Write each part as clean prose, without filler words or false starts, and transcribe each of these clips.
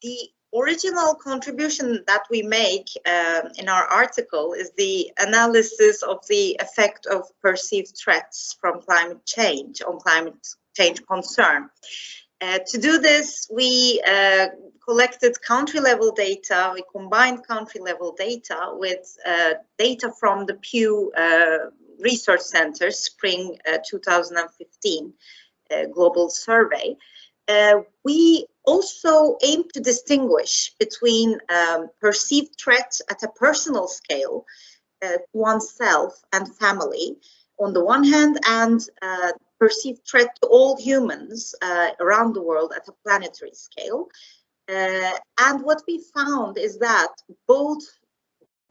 The original contribution that we make in our article is the analysis of the effect of perceived threats from climate change on climate change concern. To do this, we collected country-level data. We combined country-level data with data from the Pew Research Center Spring 2015 global survey. We also aim to distinguish between perceived threats at a personal scale to oneself and family on the one hand, and perceived threat to all humans around the world at a planetary scale. And what we found is that both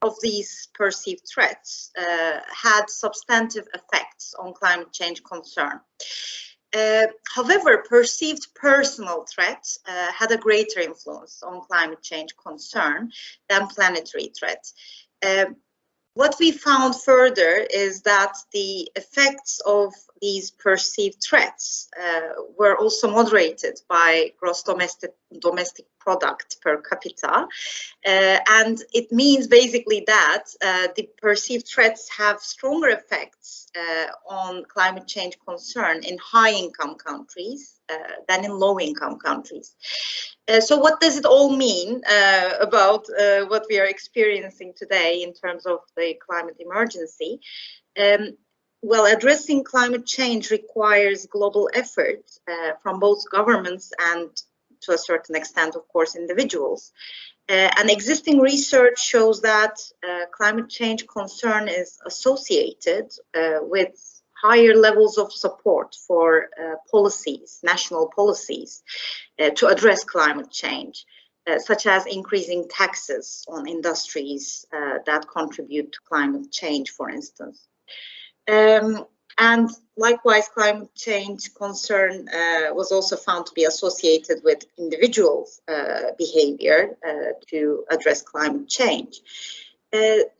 of these perceived threats had substantive effects on climate change concern. However, perceived personal threats had a greater influence on climate change concern than planetary threats. What we found further is that the effects of these perceived threats were also moderated by gross domestic product per capita. And it means basically that the perceived threats have stronger effects on climate change concern in high-income countries than in low-income countries. So what does it all mean about what we are experiencing today in terms of the climate emergency? Well, addressing climate change requires global effort from both governments and, to a certain extent, of course, individuals. And existing research shows that climate change concern is associated with higher levels of support for policies, national policies, to address climate change, such as increasing taxes on industries that contribute to climate change, for instance. And likewise, climate change concern was also found to be associated with individuals' behavior to address climate change.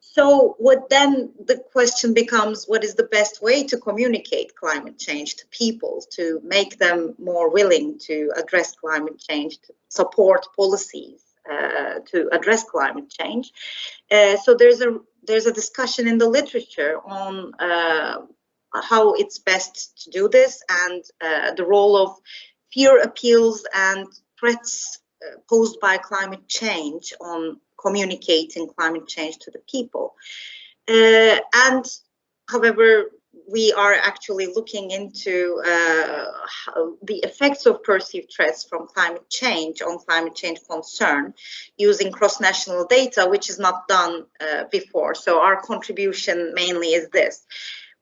So what then the question becomes, what is the best way to communicate climate change to people, to make them more willing to address climate change, to support policies to address climate change? So there's a discussion in the literature on how it's best to do this, and the role of fear appeals and threats posed by climate change on communicating climate change to the people. And however, we are actually looking into the effects of perceived threats from climate change on climate change concern using cross-national data, which is not done before. So our contribution mainly is this.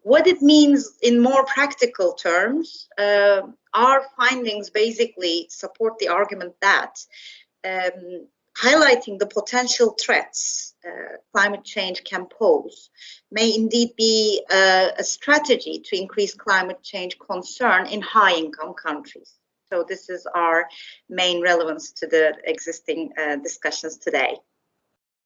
What it means in more practical terms, our findings basically support the argument that highlighting the potential threats climate change can pose may indeed be a strategy to increase climate change concern in high-income countries. So this is our main relevance to the existing discussions today.